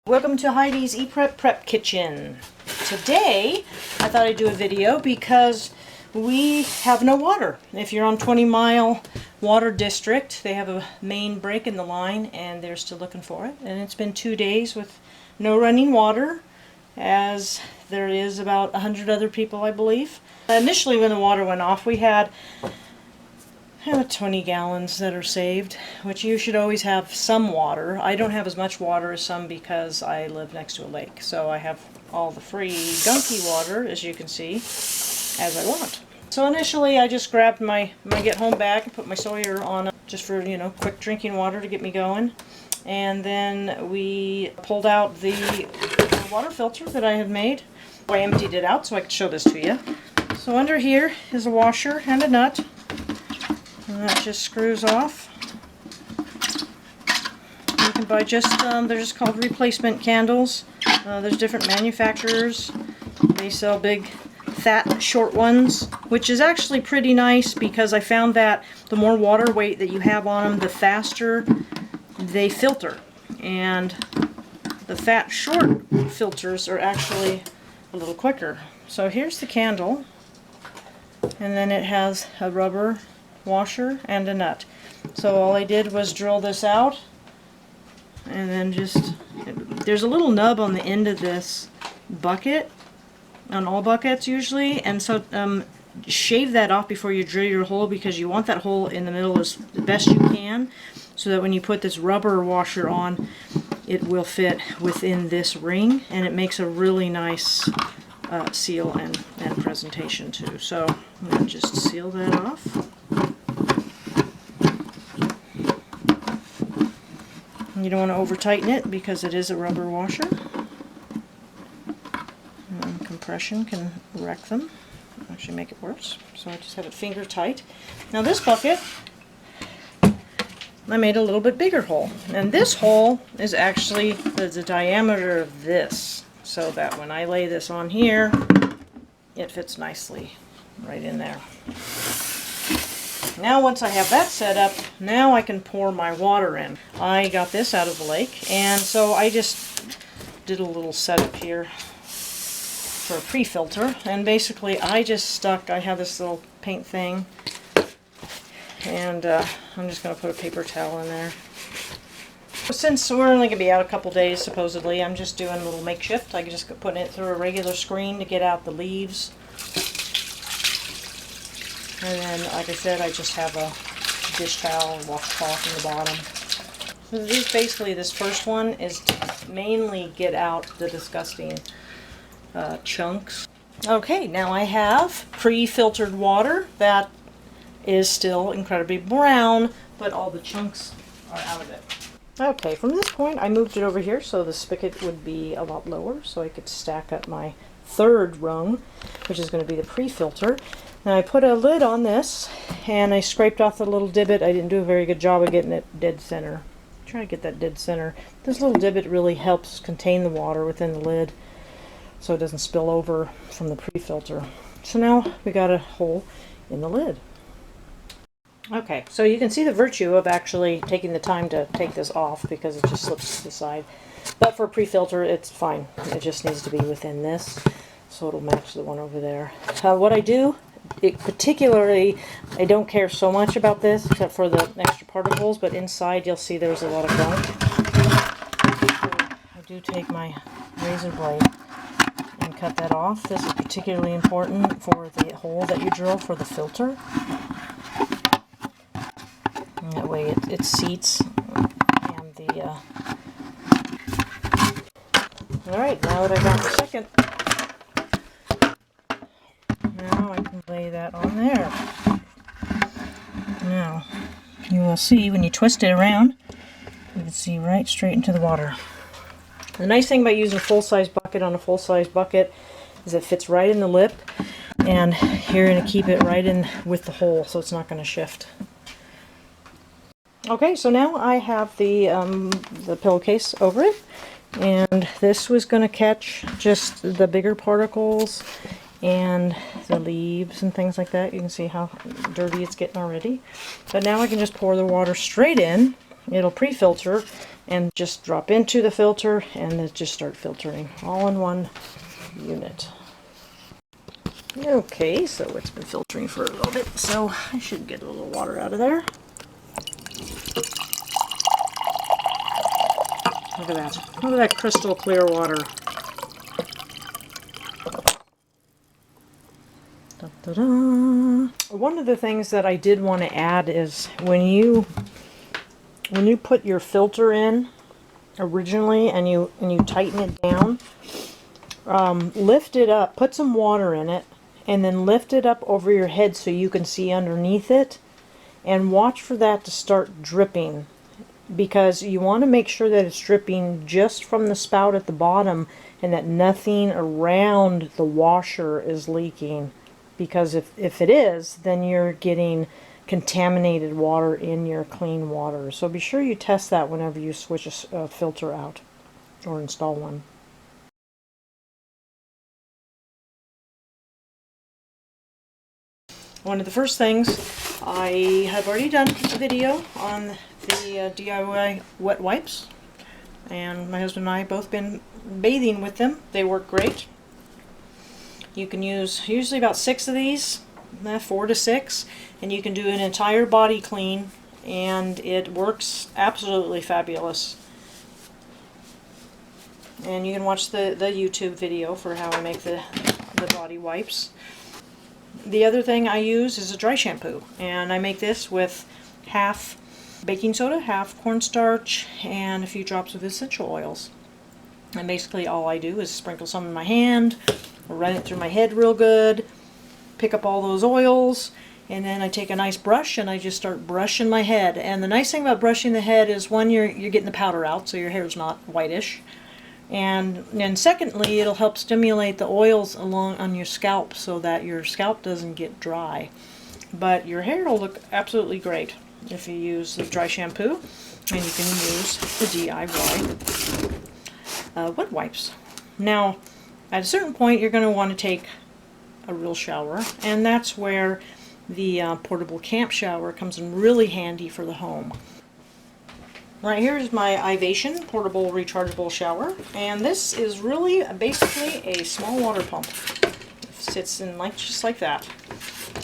Welcome to Heidi's Prep Kitchen. Today, I thought I'd do a video because we have no water. If you're on 20 Mile Water District, they have a main break in the line and they're still looking for it. And it's been 2 days with no running water, as there is about 100 other people, I believe. Initially, when the water went off, we had 20 gallons that are saved, which you should always have some water. I don't have as much water as some because I live next to a lake, so I have all the free gunky water, as you can see, as I want. So initially I just grabbed my get home bag and put my Sawyer on just for, quick drinking water to get me going. And then we pulled out the water filter that I had made. I emptied it out so I could show this to you. So under here is a washer and a nut. And that just screws off. You can buy they're just called replacement candles. There's different manufacturers. They sell big, fat, short ones, which is actually pretty nice because I found that the more water weight that you have on them, the faster they filter. And the fat, short filters are actually a little quicker. So here's the candle. And then it has a rubber washer and a nut. So all I did was drill this out, and then there's a little nub on the end of this bucket, on all buckets usually, and so shave that off before you drill your hole, because you want that hole in the middle as best you can, so that when you put this rubber washer on, it will fit within this ring, and it makes a really nice seal and presentation too. So I'm going to just seal that off. You don't want to over tighten it because it is a rubber washer. And compression can wreck them, actually make it worse. So I just have it finger tight. Now this bucket, I made a little bit bigger hole. And this hole is actually the diameter of this, so that when I lay this on here, it fits nicely right in there. Now once I have that set up, now I can pour my water in. I got this out of the lake, and so I just did a little setup here for a pre-filter, and basically I have this little paint thing, and I'm just going to put a paper towel in there. Since we're only going to be out a couple days supposedly, I'm just doing a little makeshift. I just put it through a regular screen to get out the leaves. And then, like I said, I just have a dish towel and washcloth in the bottom. So this first one is to mainly get out the disgusting chunks. Okay, now I have pre-filtered water that is still incredibly brown, but all the chunks are out of it. Okay, from this point I moved it over here so the spigot would be a lot lower, so I could stack up my third rung, which is going to be the pre-filter. Now I put a lid on this, and I scraped off the little divot. I didn't do a very good job of getting it dead center. Try to get that dead center. This little divot really helps contain the water within the lid so it doesn't spill over from the pre-filter. So now we got a hole in the lid. Okay, so you can see the virtue of actually taking the time to take this off, because it just slips to the side. But for pre-filter, it's fine. It just needs to be within this, so it'll match the one over there. What I do, particularly, I don't care so much about this, except for the extra particles, but inside you'll see there's a lot of gunk. So I do take my razor blade and cut that off. This is particularly important for the hole that you drill for the filter. And that way it seats, and the Alright, now that I got the second, now I can lay that on there. Now, you will see when you twist it around, you can see right straight into the water. The nice thing about using a full-size bucket on a full-size bucket is it fits right in the lip, and you're going to keep it right in with the hole, so it's not going to shift. Okay, so now I have the pillowcase over it, and this was going to catch just the bigger particles and the leaves and things like that. You can see how dirty it's getting already. But now I can just pour the water straight in, it'll pre-filter and just drop into the filter and then just start filtering all in one unit. Okay, so it's been filtering for a little bit, so I should get a little water out of there. Look at that. Look at that crystal clear water. Da, da, da. One of the things that I did want to add is when you put your filter in originally and you tighten it down, lift it up, put some water in it, and then lift it up over your head so you can see underneath it, and watch for that to start dripping, because you want to make sure that it's dripping just from the spout at the bottom and that nothing around the washer is leaking, because if it is, then you're getting contaminated water in your clean water. So be sure you test that whenever you switch a filter out or install one. One of the first things, I have already done a video on the DIY wet wipes, and my husband and I have both been bathing with them. They work great. You can use usually about 6 of these, 4 to 6, and you can do an entire body clean, and it works absolutely fabulous. And you can watch the YouTube video for how I make the body wipes. The other thing I use is a dry shampoo, and I make this with half baking soda, half cornstarch, and a few drops of essential oils. And basically all I do is sprinkle some in my hand, run it through my head real good, pick up all those oils, and then I take a nice brush and I just start brushing my head. And the nice thing about brushing the head is, one, you're getting the powder out, so your hair's not whitish. And secondly, it'll help stimulate the oils along on your scalp so that your scalp doesn't get dry. But your hair will look absolutely great if you use the dry shampoo, and you can use the DIY wet wipes. Now, at a certain point, you're going to want to take a real shower, and that's where the portable camp shower comes in really handy for the home. Right here is my Ivation portable rechargeable shower, and this is really basically a small water pump. It sits in just like that.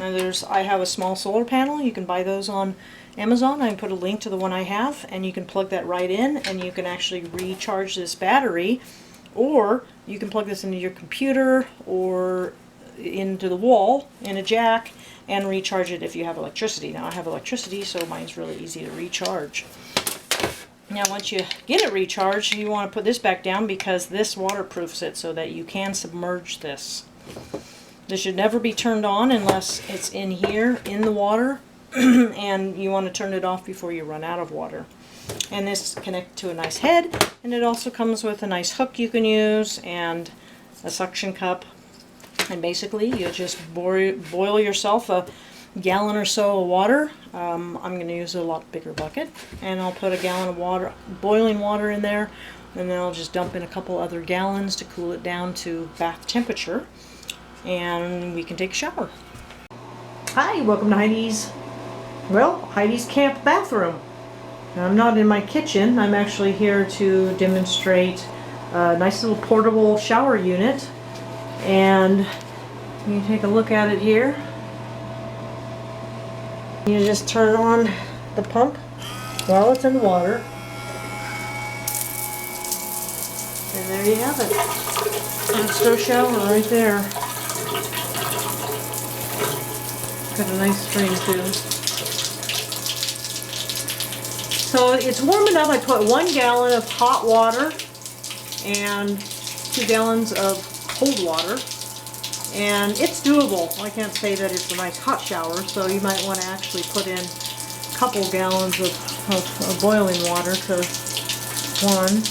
And I have a small solar panel. You can buy those on Amazon. I can put a link to the one I have, and you can plug that right in, and you can actually recharge this battery, or you can plug this into your computer or into the wall in a jack and recharge it if you have electricity. Now I have electricity, so mine's really easy to recharge. Now once you get it recharged, you want to put this back down because this waterproofs it so that you can submerge this. This should never be turned on unless it's in here in the water and you want to turn it off before you run out of water. And this connects to a nice head, and it also comes with a nice hook you can use and a suction cup. And basically you just boil yourself a gallon or so of water. I'm going to use a lot bigger bucket, and I'll put a gallon of water, boiling water, in there, and then I'll just dump in a couple other gallons to cool it down to bath temperature, and we can take a shower. Hi, welcome to Heidi's camp bathroom. Now, I'm not in my kitchen. I'm actually here to demonstrate a nice little portable shower unit, and you take a look at it here. You just turn on the pump while it's in water, and there you have it. That's our shower right there. Got a nice spring too. So it's warm enough. I put 1 gallon of hot water and 2 gallons of cold water. And it's doable. I can't say that it's a nice hot shower, so you might want to actually put in a couple gallons of boiling water to one.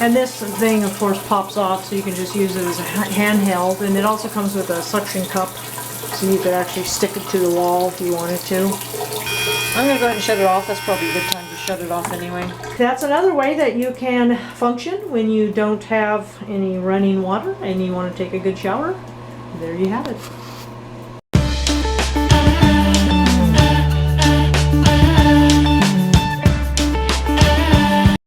And this thing, of course, pops off, so you can just use it as a handheld. And it also comes with a suction cup, so you could actually stick it to the wall if you wanted to. I'm going to go ahead and shut it off. That's probably a good time to shut it off anyway. That's another way that you can function when you don't have any running water and you want to take a good shower. There you have it.